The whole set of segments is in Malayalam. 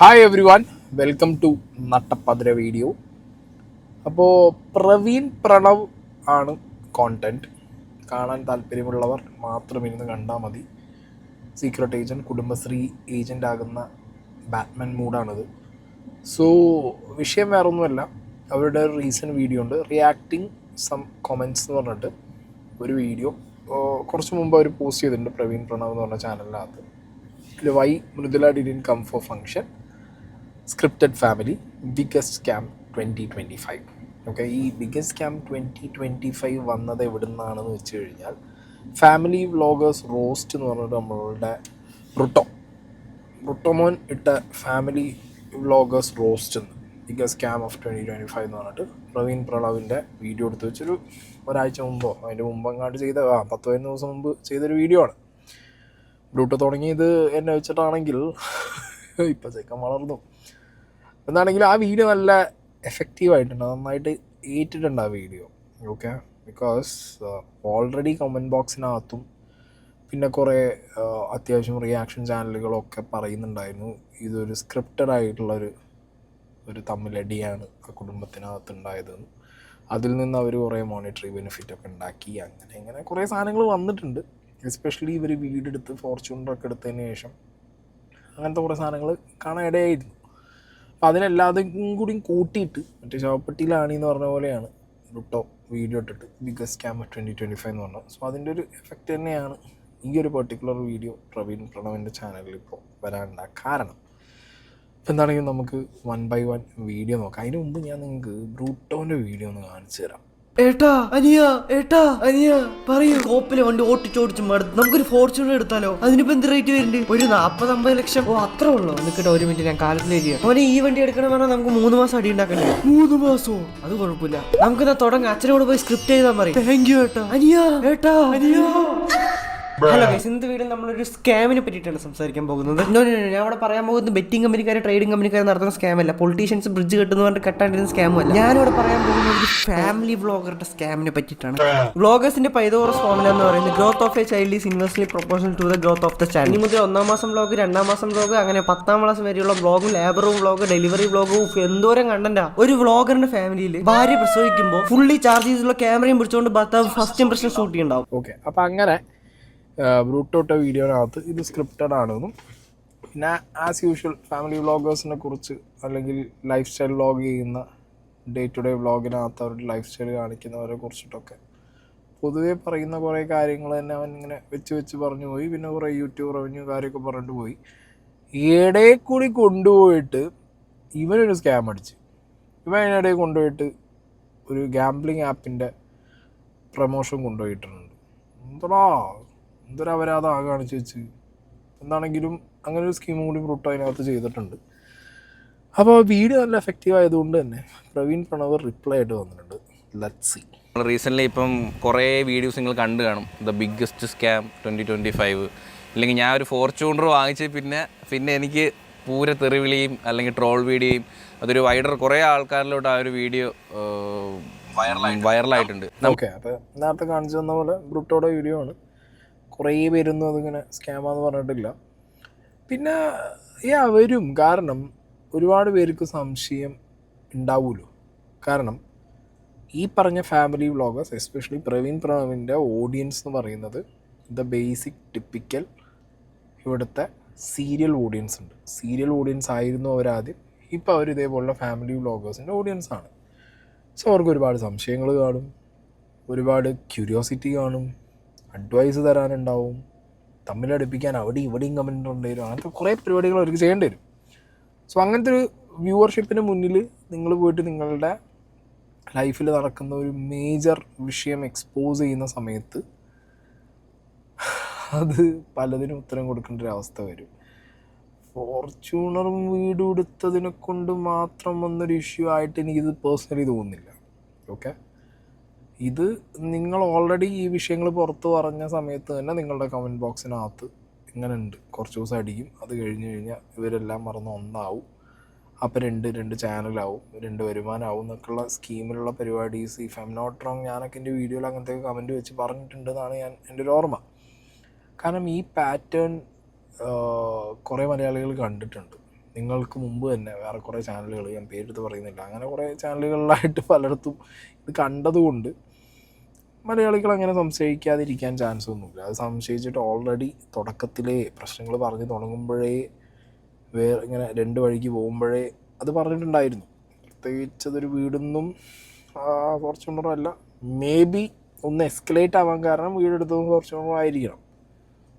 Hi everyone, welcome to Nattappathira video. അപ്പോൾ പ്രവീൺ പ്രണവ് ആണ് കോണ്ടൻറ്റ്. കാണാൻ താല്പര്യമുള്ളവർ മാത്രം ഇരുന്ന് കണ്ടാൽ മതി. സീക്രട്ട് ഏജൻറ്റ്, കുടുംബശ്രീ ഏജൻ്റ് ആകുന്ന ബാറ്റ്മാൻ മൂഡാണിത്. സോ വിഷയം വേറൊന്നുമല്ല, അവരുടെ ഒരു റീസെൻറ്റ് വീഡിയോ ഉണ്ട്, റിയാക്ടിങ് സം കൊമൻറ്റ്സ് എന്ന് പറഞ്ഞിട്ട് ഒരു വീഡിയോ കുറച്ച് മുമ്പ് അവർ പോസ്റ്റ് ചെയ്തിട്ടുണ്ട് പ്രവീൺ പ്രണവ് എന്ന് പറഞ്ഞ ചാനലിനകത്ത്. ഇതിൽ why Mridula didn't come for function, scripted family, biggest scam 2025. Okay, ഈ ബിഗ്ഗസ്റ്റ് സ്കാം 2025 വന്നത് എവിടെ നിന്നാണെന്ന് വെച്ച് കഴിഞ്ഞാൽ ഫാമിലി വ്ളോഗേഴ്സ് റോസ്റ്റ് എന്ന് പറഞ്ഞിട്ട് നമ്മളുടെ റുട്ടോമോൻ ഇട്ട ഫാമിലി വ്ളോഗേഴ്സ് റോസ്റ്റ് എന്ന് ബിഗ്ഗസ്റ്റ് സ്കാം ഓഫ് 2025 എന്ന് പറഞ്ഞിട്ട് പ്രവീൺ പ്രണവിൻ്റെ വീഡിയോ എടുത്ത് വെച്ചൊരു ഒരാഴ്ച മുമ്പോ അതിൻ്റെ മുമ്പെങ്ങാണ്ട് ചെയ്ത 10-15 ദിവസം മുമ്പ് ചെയ്തൊരു വീഡിയോ ആണ്. ബ്രൂട്ടോ തുടങ്ങിയത് എന്നെ വെച്ചിട്ടാണെങ്കിൽ ഇപ്പം ചെക്കൻ വളർന്നു എന്നാണെങ്കിൽ ആ വീഡിയോ നല്ല എഫക്റ്റീവായിട്ടുണ്ട്, നന്നായിട്ട് ഏറ്റിട്ടുണ്ട് ആ video. Okay, because already comment ബോക്സിനകത്തും പിന്നെ കുറേ അത്യാവശ്യം റിയാക്ഷൻ ചാനലുകളൊക്കെ പറയുന്നുണ്ടായിരുന്നു ഇതൊരു സ്ക്രിപ്റ്റഡ് ആയിട്ടുള്ളൊരു തമ്മിലടിയാണ് ആ കുടുംബത്തിനകത്ത് ഉണ്ടായതെന്ന്. അതിൽ നിന്ന് അവർ കുറേ മോണിറ്ററി ബെനിഫിറ്റൊക്കെ ഉണ്ടാക്കി, അങ്ങനെ കുറേ സാധനങ്ങൾ വന്നിട്ടുണ്ട്. എസ്പെഷ്യലി ഇവർ വീടെടുത്ത് ഫോർച്യൂണറൊക്കെ എടുത്തതിന് ശേഷം അങ്ങനത്തെ കുറേ സാധനങ്ങൾ കാണാൻ ഇടയായിരുന്നു. അപ്പം അതിനെല്ലാതും കൂടിയും കൂട്ടിയിട്ട് മറ്റേ ശവപ്പെട്ടിയിലാണ് എന്ന് പറഞ്ഞ പോലെയാണ് റുട്ടോ വീഡിയോ ഇട്ടിട്ട് ബിഗ്ഗസ്റ്റ് സ്കാം 2025 എന്ന് പറഞ്ഞത്. സോ അതിൻ്റെ ഒരു എഫക്റ്റ് തന്നെയാണ് ഈ ഒരു പെർട്ടിക്കുലർ വീഡിയോ പ്രവീൺ പ്രണവിൻ്റെ ചാനലിൽ ഇപ്പോൾ വരാനുള്ള കാരണം. അപ്പോൾ എന്താണെങ്കിലും നമുക്ക് 1 by 1 വീഡിയോ നോക്കാം. അതിന് മുമ്പ് ഞാൻ നിങ്ങൾക്ക് ബ്രൂട്ടോൻ്റെ വീഡിയോ ഒന്ന് കാണിച്ചു തരാം. ഏട്ടാ പറയൂ. കോപ്പിലെ വണ്ടി ഓടിച്ചോടിച്ച് മടുത്ത് നമുക്കൊരു ഫോർച്യൂണർ എടുത്താലോ? അതിനിപ്പോ എന്ത് റേറ്റ് വരുന്നുണ്ട്? ഒരു 40-50 ലക്ഷം. ഓ, അത്രേ ഉള്ളൂ. നിൽക്കട്ടെ, ഒരു മിനിറ്റ് ഞാൻ കാൽക്കുലേറ്റ് ചെയ്യാം. അവനെ ഈ വണ്ടി എടുക്കണം പറഞ്ഞാൽ നമുക്ക് 3 മാസം അടി ഉണ്ടാക്കണ്ടേ? 3 മാസോ? അത് കുഴപ്പമില്ല, നമുക്കെന്നാ തുടങ്ങാം. അച്ഛനോട് പോയി സ്ക്രിപ്റ്റ് ചെയ്താൽ മതി. താങ്ക് യു ഏട്ടാ. ഹലോ ഗൈസ്, ഇന്നത്തെ വീഡിയോ നമ്മളൊരു സ്കാമിനെ പറ്റിയിട്ടാണ് സംസാരിക്കാൻ പോകുന്നത്. ഞാൻ അവിടെ പറയാൻ പോകുന്നത് ബെറ്റിംഗ് കമ്പനിക്കാരെ ട്രേഡിംഗ് കമ്പനിക്കാരെ നടത്തുന്ന സ്കാമല്ല, പൊളിറ്റീഷ്യൻസ് ബ്രിഡ്ജ് കെട്ടുന്ന പറഞ്ഞിട്ട് കെട്ടാണ്ടിരുന്ന സ്കാമല്ല. ഞാനിവിടെ പറയാൻ പോകുന്നത് ഒരു ഫാമിലി വ്ളോഗറുടെ സ്കാമിനെ പറ്റിയിട്ടാണ്. വ്ളോഗേഴ്സിന്റെ പൈതോറസ് ഫോർമുല എന്ന് പറയുന്നത് growth of a child is inversely proportional to the growth of the child. ഇനി മുതൽ 1-ാം മാസം വ്ളോഗ്, 2-ാം മാസം വ്ളോഗ്, അങ്ങനെ 10-ാം ക്ലാസ് വരെയുള്ള വ്ളോഗും ലേബറും വ്ളോഗ്, ഡെലിവറി വ്ളോഗും എന്തോരം കണ്ടന്റാ. ഒരു വ്ളോഗറിന്റെ ഫാമിലിയിൽ ഭാര്യ പ്രസവിക്കുമ്പോൾ ഫുള്ളി ചാർജ് ചെയ്തിട്ടുള്ള ക്യാമറയും പിടിച്ചുകൊണ്ട് ഭർത്താവ് ഫസ്റ്റ് ഇംപ്രഷൻ ഷൂട്ട് ചെയ്യുന്നുണ്ടാവും. ഓക്കെ, അപ്പം അങ്ങനെ ബ്രൂട്ടോട്ട വീഡിയോനകത്ത് ഇത് സ്ക്രിപ്റ്റഡ് ആണെന്നും പിന്നെ ആസ് യൂഷ്വൽ ഫാമിലി വ്ളോഗേഴ്സിനെ കുറിച്ച് അല്ലെങ്കിൽ ലൈഫ് സ്റ്റൈൽ വ്ളോഗ് ചെയ്യുന്ന ഡേ ടു ഡേ വ്ളോഗിനകത്ത് അവരുടെ ലൈഫ് സ്റ്റൈൽ കാണിക്കുന്നവരെ കുറിച്ചിട്ടൊക്കെ പൊതുവേ പറയുന്ന കുറേ കാര്യങ്ങൾ തന്നെ അവൻ ഇങ്ങനെ വെച്ച് പറഞ്ഞു പോയി. പിന്നെ കുറേ യൂട്യൂബ് റവന്യൂ കാര്യമൊക്കെ പറഞ്ഞിട്ട് പോയി. ഇടയിൽ കൂടി കൊണ്ടുപോയിട്ട് ഇവനൊരു സ്കാം അടിച്ച് അതിനിടയിൽ കൊണ്ടുപോയിട്ട് ഒരു ഗാംബ്ലിങ് ആപ്പിൻ്റെ പ്രൊമോഷൻ കൊണ്ടുപോയിട്ടുണ്ട്. എന്തൊരു അപരാധം കാണിച്ച് വെച്ച്. എന്താണെങ്കിലും അങ്ങനെ ഒരു സ്കീമും കൂടി ബ്രൂട്ടോ അതിനകത്ത് ചെയ്തിട്ടുണ്ട്. അപ്പോൾ വീഡിയോ നല്ല എഫക്റ്റീവ് ആയതുകൊണ്ട് തന്നെ പ്രവീൺ പ്രണവ് റിപ്ലൈ ആയിട്ട് വന്നിട്ടുണ്ട്. Let's see. റീസെൻ്റ്ലി ഇപ്പം കുറേ വീഡിയോസ് നിങ്ങൾ കണ്ടു കാണും, ദ ബിഗ്ഗസ്റ്റ് സ്കാം 2025. ഇല്ലെങ്കിൽ ഞാൻ ഒരു ഫോർച്യൂണർ വാങ്ങിച്ച് പിന്നെ എനിക്ക് പൂര തെറിവിളിയും അല്ലെങ്കിൽ ട്രോൾ വീഡിയോയും അതൊരു വൈഡർ കുറേ ആൾക്കാരിലോട്ട് ആ ഒരു വീഡിയോ വൈറലായിട്ടുണ്ട്. ഓക്കെ, അപ്പോൾ നേരത്തെ കാണിച്ചു തന്ന പോലെ ബ്രൂട്ടോയുടെ വീഡിയോ ആണ്. കുറേ പേരൊന്നും അതിങ്ങനെ സ്കാമാന്ന് പറഞ്ഞിട്ടില്ല. പിന്നെ വരും, കാരണം ഒരുപാട് പേർക്ക് സംശയം ഉണ്ടാവുമല്ലോ. കാരണം ഈ പറഞ്ഞ ഫാമിലി വ്ളോഗേഴ്സ്, എസ്പെഷ്യലി പ്രവീൺ പ്രണവിൻ്റെ ഓഡിയൻസ് എന്ന് പറയുന്നത് ദ ബേസിക് ടിപ്പിക്കൽ ഇവിടുത്തെ സീരിയൽ ഓഡിയൻസ് ഉണ്ട്. സീരിയൽ ഓഡിയൻസ് ആയിരുന്നു അവരാദ്യം, ഇപ്പോൾ അവർ ഇതേപോലുള്ള ഫാമിലി വ്ളോഗേഴ്സിൻ്റെ ഓഡിയൻസാണ്. സോ അവർക്ക് ഒരുപാട് സംശയങ്ങൾ കാണും, ഒരുപാട് ക്യൂരിയോസിറ്റി കാണും, അഡ്വൈസ് തരാനുണ്ടാവും, തമ്മിലടുപ്പിക്കാൻ അവിടെയും ഇവിടെയും കമൻറ്റ് കൊണ്ടുവരും, അങ്ങനത്തെ കുറേ പരിപാടികൾ അവർക്ക് ചെയ്യേണ്ടി വരും. സോ അങ്ങനത്തെ ഒരു വ്യൂവർഷിപ്പിന് മുന്നിൽ നിങ്ങൾ പോയിട്ട് നിങ്ങളുടെ ലൈഫിൽ നടക്കുന്ന ഒരു മേജർ വിഷയം എക്സ്പോസ് ചെയ്യുന്ന സമയത്ത് അത് പലതിനും ഉത്തരം കൊടുക്കേണ്ട ഒരു അവസ്ഥ വരും. ഫോർച്യൂണറും വീട് കൊടുത്തതിനെ കൊണ്ട് മാത്രം വന്നൊരു ഇഷ്യൂ ആയിട്ട് എനിക്കിത് പേഴ്സണലി തോന്നുന്നില്ല. ഓക്കെ, ഇത് നിങ്ങൾ ഓൾറെഡി ഈ വിഷയങ്ങൾ പുറത്ത് പറഞ്ഞ സമയത്ത് തന്നെ നിങ്ങളുടെ കമൻറ്റ് ബോക്സിനകത്ത് ഇങ്ങനെ ഉണ്ട്, കുറച്ച് ദിവസം അടിക്കും, അത് കഴിഞ്ഞാൽ ഇവരെല്ലാം മറന്ന് ഒന്നാവും, അപ്പോൾ രണ്ട് ചാനലാവും, 2 വരുമാനമാവും എന്നൊക്കെയുള്ള സ്കീമിലുള്ള പരിപാടീസ്, if I am not wrong, ഞാനൊക്കെ എൻ്റെ വീഡിയോയിൽ അങ്ങനത്തെ കമൻറ്റ് വെച്ച് പറഞ്ഞിട്ടുണ്ടെന്നാണ് എൻ്റെ ഒരു ഓർമ്മ. കാരണം ഈ പാറ്റേൺ കുറേ മലയാളികൾ കണ്ടിട്ടുണ്ട്. നിങ്ങൾക്ക് മുമ്പ് തന്നെ വേറെ കുറേ ചാനലുകൾ, ഞാൻ പേരെടുത്ത് പറയുന്നില്ല, അങ്ങനെ കുറേ ചാനലുകളിലായിട്ട് പലയിടത്തും ഇത് കണ്ടതുകൊണ്ട് മലയാളികൾ അങ്ങനെ സംശയിക്കാതിരിക്കാൻ ചാൻസ് ഒന്നുമില്ല. അത് സംശയിച്ചിട്ട് ഓൾറെഡി തുടക്കത്തിലേ പ്രശ്നങ്ങൾ പറഞ്ഞ് തുടങ്ങുമ്പോഴേ ഇങ്ങനെ 2 വഴിക്ക് പോകുമ്പോഴേ അത് പറഞ്ഞിട്ടുണ്ടായിരുന്നു. പ്രത്യേകിച്ച് അതൊരു വീടൊന്നും ഫോർച്യൂണറും അല്ല, മേ ബി ഒന്ന് എസ്കലേറ്റ് ആവാൻ കാരണം വീടെടുത്തതും ഫോർച്യൂണറും ആയിരിക്കണം.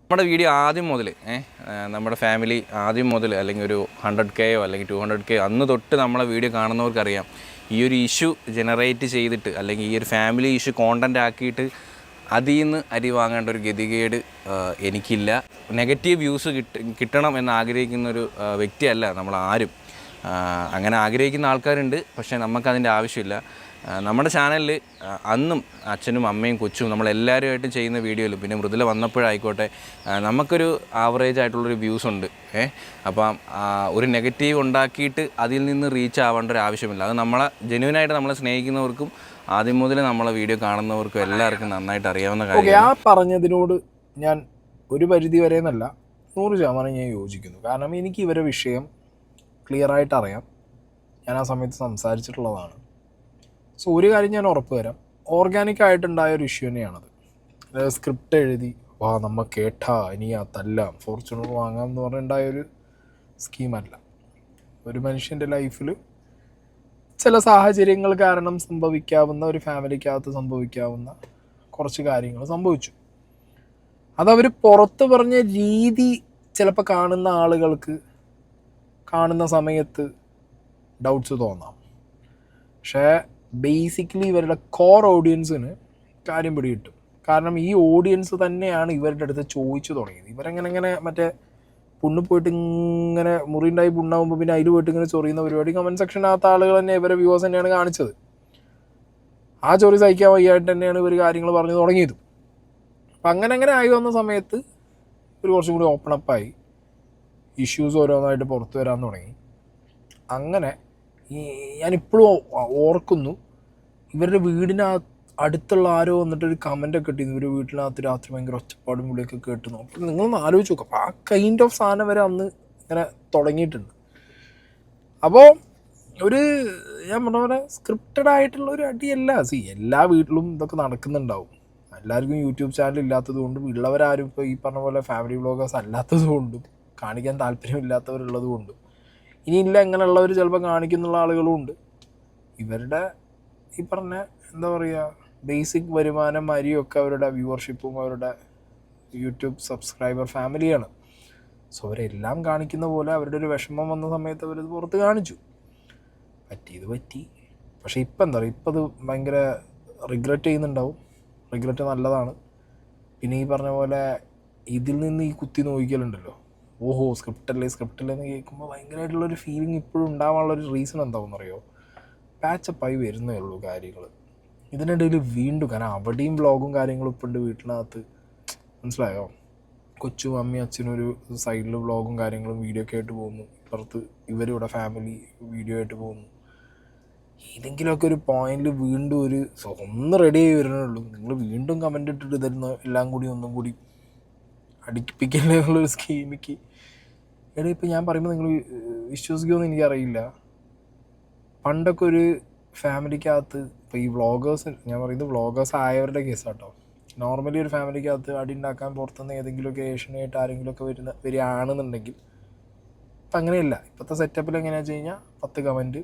നമ്മുടെ വീഡിയോ ആദ്യം മുതൽ നമ്മുടെ ഫാമിലി ആദ്യം മുതൽ അല്ലെങ്കിൽ ഒരു 100K അല്ലെങ്കിൽ 200K അന്ന് തൊട്ട് നമ്മളെ വീഡിയോ കാണുന്നവർക്കറിയാം, ഈ ഒരു ഇഷ്യൂ ജനറേറ്റ് ചെയ്തിട്ട് അല്ലെങ്കിൽ ഈ ഒരു ഫാമിലി ഇഷ്യൂ കോണ്ടൻ്റ് ആക്കിയിട്ട് അതിൽ നിന്ന് അരി വാങ്ങേണ്ട ഒരു ഗതികേട് എനിക്കില്ല. നെഗറ്റീവ് വ്യൂസ് കിട്ടണം എന്ന് ആഗ്രഹിക്കുന്നൊരു വ്യക്തിയല്ല നമ്മളാരും. അങ്ങനെ ആഗ്രഹിക്കുന്ന ആൾക്കാരുണ്ട്, പക്ഷേ നമുക്കതിൻ്റെ ആവശ്യമില്ല. നമ്മുടെ ചാനലിൽ അന്നും അച്ഛനും അമ്മയും കൊച്ചും നമ്മളെല്ലാവരുമായിട്ടും ചെയ്യുന്ന വീഡിയോയിലും പിന്നെ മൃദുല വന്നപ്പോഴായിക്കോട്ടെ നമുക്കൊരു ആവറേജ് ആയിട്ടുള്ളൊരു വ്യൂസ് ഉണ്ട്. അപ്പം ഒരു നെഗറ്റീവ് ഉണ്ടാക്കിയിട്ട് അതിൽ നിന്ന് റീച്ച് ആവേണ്ട ഒരു ആവശ്യമില്ല. അത് നമ്മളെ ജെന്യുവനായിട്ട് നമ്മളെ സ്നേഹിക്കുന്നവർക്കും ആദ്യം മുതൽ നമ്മളെ വീഡിയോ കാണുന്നവർക്കും എല്ലാവർക്കും നന്നായിട്ട് അറിയാവുന്ന കാര്യം. ആ പറഞ്ഞതിനോട് ഞാൻ ഒരു പരിധി വരെ എന്നല്ല 100% ഞാൻ യോജിക്കുന്നു. കാരണം എനിക്ക് ഇവരെ വിഷയം ക്ലിയറായിട്ട് അറിയാം, ഞാൻ ആ സമയത്ത് സംസാരിച്ചിട്ടുള്ളതാണ്. സോ ഒരു കാര്യം ഞാൻ ഉറപ്പ് തരാം, ഓർഗാനിക്കായിട്ടുണ്ടായ ഒരു ഇഷ്യൂ തന്നെയാണത്. അതായത് സ്ക്രിപ്റ്റ് എഴുതി നമ്മ കേട്ടാ ഇനി ആ തല്ലാം ഫോർച്യൂണർ വാങ്ങാം എന്ന് പറഞ്ഞിട്ടുണ്ടായൊരു സ്കീമല്ല. ഒരു മനുഷ്യൻ്റെ ലൈഫിൽ ചില സാഹചര്യങ്ങൾ കാരണം സംഭവിക്കാവുന്ന, ഒരു ഫാമിലിക്കകത്ത് സംഭവിക്കാവുന്ന കുറച്ച് കാര്യങ്ങൾ സംഭവിച്ചു. അതവർ പുറത്ത് പറഞ്ഞ രീതി ചിലപ്പോൾ കാണുന്ന ആളുകൾക്ക് കാണുന്ന സമയത്ത് ഡൗട്ട്സ് തോന്നാം. പക്ഷേ ബേസിക്കലി ഇവരുടെ കോർ ഓഡിയൻസിന് കാര്യം പിടികിട്ടും. കാരണം ഈ ഓഡിയൻസ് തന്നെയാണ് ഇവരുടെ അടുത്ത് ചോദിച്ചു തുടങ്ങിയത്. ഇവരെങ്ങനെ മറ്റേ പുണ്ണ് പോയിട്ട് ഇങ്ങനെ മുറിയുണ്ടായി പുണ്ണാകുമ്പോൾ പിന്നെ അതിൽ പോയിട്ട് ഇങ്ങനെ ചൊറിയുന്ന പരിപാടി കമൻറ്റ് സെക്ഷനകത്ത് ആളുകൾ തന്നെ ഇവരെ വ്യൂവേഴ്സ് തന്നെയാണ് കാണിച്ചത്. ആ ചൊറി സഹിക്കാൻ വയ്യായിട്ട് തന്നെയാണ് ഇവർ കാര്യങ്ങൾ പറഞ്ഞു തുടങ്ങിയത്. അപ്പം അങ്ങനെ ആയി വന്ന സമയത്ത് ഒരു കുറച്ചും കൂടി ഓപ്പൺ അപ്പായി, ഇഷ്യൂസ് ഓരോന്നായിട്ട് പുറത്തു വരാൻ തുടങ്ങി. അങ്ങനെ ഞാനിപ്പോഴും ഓർക്കുന്നു, ഇവരുടെ വീടിനകത്ത് അടുത്തുള്ള ആരോ വന്നിട്ടൊരു കമൻ്റൊക്കെ ഇട്ടിരുന്നു, ഇവർ വീട്ടിനകത്ത് രാത്രി ഭയങ്കര ഒച്ചപ്പാടും വിളിയൊക്കെ കേട്ടു. അപ്പോൾ നിങ്ങളൊന്ന് ആലോചിച്ച് നോക്കാം, അപ്പോൾ ആ കൈൻഡ് ഓഫ് സാധനം വരെ അന്ന് ഇങ്ങനെ തുടങ്ങിയിട്ടുണ്ട്. അപ്പോൾ ഞാൻ പറഞ്ഞ പോലെ സ്ക്രിപ്റ്റഡ് ആയിട്ടുള്ള ഒരു അടിയല്ല. എല്ലാ വീട്ടിലും ഇതൊക്കെ നടക്കുന്നുണ്ടാവും. എല്ലാവർക്കും യൂട്യൂബ് ചാനൽ ഇല്ലാത്തത് കൊണ്ടും ഉള്ളവരാരും ഇപ്പോൾ ഈ പറഞ്ഞ പോലെ ഫാമിലി വ്ളോഗേഴ്സ് അല്ലാത്തത് കൊണ്ടും കാണിക്കാൻ താല്പര്യമില്ലാത്തവരുള്ളത് കൊണ്ടും ഇനിയില്ല ഇങ്ങനെയുള്ളവർ ചിലപ്പോൾ കാണിക്കുന്നുള്ള ആളുകളും ഉണ്ട്. ഇവരുടെ ഈ പറഞ്ഞ എന്താ പറയുക ബേസിക് വരുമാനം അരിയൊക്കെ അവരുടെ വ്യൂവർഷിപ്പും അവരുടെ യൂട്യൂബ് സബ്സ്ക്രൈബർ ഫാമിലിയാണ്. സോ അവരെല്ലാം കാണിക്കുന്ന പോലെ അവരുടെ ഒരു വിഷമം വന്ന സമയത്ത് അവരത് പുറത്ത് കാണിച്ചു. പറ്റിയത് പറ്റി. പക്ഷേ ഇപ്പം എന്താ പറയുക, ഇപ്പം അത് ഭയങ്കര റിഗ്രറ്റ് ചെയ്യുന്നുണ്ടാവും. റിഗ്രറ്റ് നല്ലതാണ്. പിന്നെ ഈ പറഞ്ഞ പോലെ ഇതിൽ നിന്ന് ഈ കുത്തി നോക്കിക്കലുണ്ടല്ലോ, ഓഹോ സ്ക്രിപ്റ്റല്ലെന്ന് കേൾക്കുമ്പോൾ ഭയങ്കരമായിട്ടുള്ളൊരു ഫീലിംഗ് ഇപ്പോഴും ഉണ്ടാവാനുള്ളൊരു റീസൺ എന്താണെന്നറിയോ, പാച്ചപ്പായി വരുന്നേ ഉള്ളൂ കാര്യങ്ങൾ. ഇതിനിടയിൽ വീണ്ടും കാരണം അവിടെയും വ്ളോഗും കാര്യങ്ങളും ഇപ്പം ഉണ്ട് വീട്ടിനകത്ത്, മനസ്സിലായോ? കൊച്ചും അമ്മയും അച്ഛനും ഒരു സൈഡിൽ വ്ളോഗും കാര്യങ്ങളും വീഡിയോ ഒക്കെ ആയിട്ട് പോകുന്നു, ഇപ്പുറത്ത് ഇവരിവിടെ ഫാമിലി വീഡിയോ ആയിട്ട് പോകുന്നു. ഏതെങ്കിലുമൊക്കെ ഒരു പോയിന്റിൽ വീണ്ടും ഒന്ന് റെഡി ആയി വരണുള്ളൂ, നിങ്ങൾ വീണ്ടും കമൻ്റ് ഇട്ടിട്ട് തരുന്ന എല്ലാം കൂടി ഒന്നും കൂടി അടിപ്പിക്കല്ലേ എന്നുള്ളൊരു സ്കീമിക്ക്. ഇപ്പം ഞാൻ പറയുമ്പോൾ നിങ്ങൾ വിശ്വസിക്കുമെന്ന് എനിക്കറിയില്ല. പണ്ടൊക്കെ ഒരു ഫാമിലിക്കകത്ത് ഇപ്പോൾ ഈ വ്ളോഗേഴ്സ്, ഞാൻ പറയുന്നത് വ്ളോഗേഴ്സ് ആയവരുടെ കേസാട്ടോ, നോർമലി ഒരു ഫാമിലിക്കകത്ത് അടി ഉണ്ടാക്കാൻ പുറത്തുനിന്ന് ഏതെങ്കിലുമൊക്കെ ഏഷ്യനായിട്ട് ആരെങ്കിലുമൊക്കെ വരികയാണെന്നുണ്ടെങ്കിൽ ഇപ്പം അങ്ങനെയല്ല. ഇപ്പോഴത്തെ സെറ്റപ്പിൽ എങ്ങനെയാണെന്ന് വെച്ച് കഴിഞ്ഞാൽ 10 കമൻറ്റ്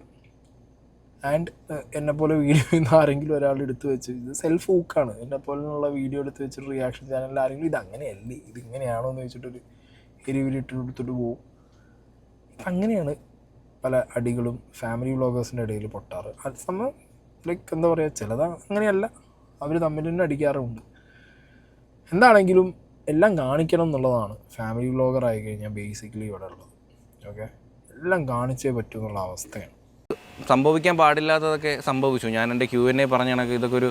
ആൻഡ് എന്നെപ്പോലെ വീഡിയോ ചെയ്യുന്ന ആരെങ്കിലും ഒരാൾ എടുത്ത് വെച്ച്, ഇത് സെൽഫ് ഹൂക്കാണ്, എന്നെപ്പോലുള്ള വീഡിയോ എടുത്ത് വെച്ചിട്ട് റിയാക്ഷൻ ചാനലിൽ ആരെങ്കിലും ഇത് അങ്ങനെയല്ലേ ഇതിങ്ങനെയാണോ എന്ന് വെച്ചിട്ടൊരു എരിവിലിട്ട് എടുത്തിട്ട് പോവും. ഇപ്പം അങ്ങനെയാണ് പല അടികളും ഫാമിലി വ്ളോഗേഴ്സിൻ്റെ ഇടയിൽ പൊട്ടാറ്. അത് സമയം ലൈക്ക് എന്താ പറയുക, ചിലത് അങ്ങനെയല്ല, അവർ തമ്മിൽ തന്നെ അടിക്കാറുമുണ്ട്. എന്താണെങ്കിലും എല്ലാം കാണിക്കണം എന്നുള്ളതാണ് ഫാമിലി വ്ളോഗർ ആയി കഴിഞ്ഞാൽ ബേസിക്കലി ഇവിടെ ഉള്ളത്. ഓക്കെ, എല്ലാം കാണിച്ചേ പറ്റൂ എന്നുള്ള അവസ്ഥയാണ്. സംഭവിക്കാൻ പാടില്ലാത്തതൊക്കെ സംഭവിച്ചു. ഞാൻ എൻ്റെ Q&A പറഞ്ഞ കണക്ക് ഇതൊക്കെ ഒരു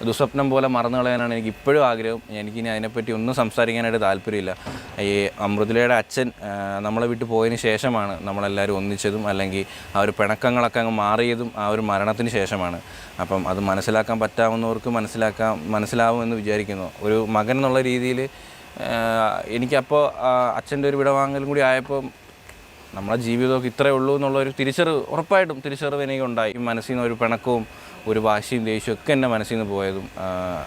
ദുസ്വപ്നം പോലെ മറന്നു കളയാനാണ് എനിക്ക് ഇപ്പോഴും ആഗ്രഹം. എനിക്കിനി അതിനെപ്പറ്റി ഒന്നും സംസാരിക്കാനായിട്ട് താല്പര്യമില്ല. ഈ അമൃതയുടെ അച്ഛൻ നമ്മളെ വിട്ട് പോയതിന് ശേഷമാണ് നമ്മളെല്ലാവരും ഒന്നിച്ചതും അല്ലെങ്കിൽ ആ ഒരു പിണക്കങ്ങളൊക്കെ അങ്ങ് മാറിയതും ആ ഒരു മരണത്തിന് ശേഷമാണ്. അപ്പം അത് മനസ്സിലാക്കാൻ പറ്റാവുന്നവർക്ക് മനസ്സിലാവുമെന്ന് വിചാരിക്കുന്നു. ഒരു മകൻ എന്നുള്ള രീതിയിൽ എനിക്കപ്പോൾ അച്ഛൻ്റെ ഒരു വിടവാങ്ങലും കൂടി ആയപ്പോൾ നമ്മളെ ജീവിതമൊക്കെ ഇത്രയേ ഉള്ളൂ എന്നുള്ളൊരു ഉറപ്പായിട്ടും തിരിച്ചറിവ് എനിക്കുണ്ടായി. മനസ്സിൽ നിന്ന് ഒരു പിണക്കവും ഒരു വാശിയും ദേഷ്യവും ഒക്കെ എൻ്റെ മനസ്സിൽ നിന്ന് പോയതും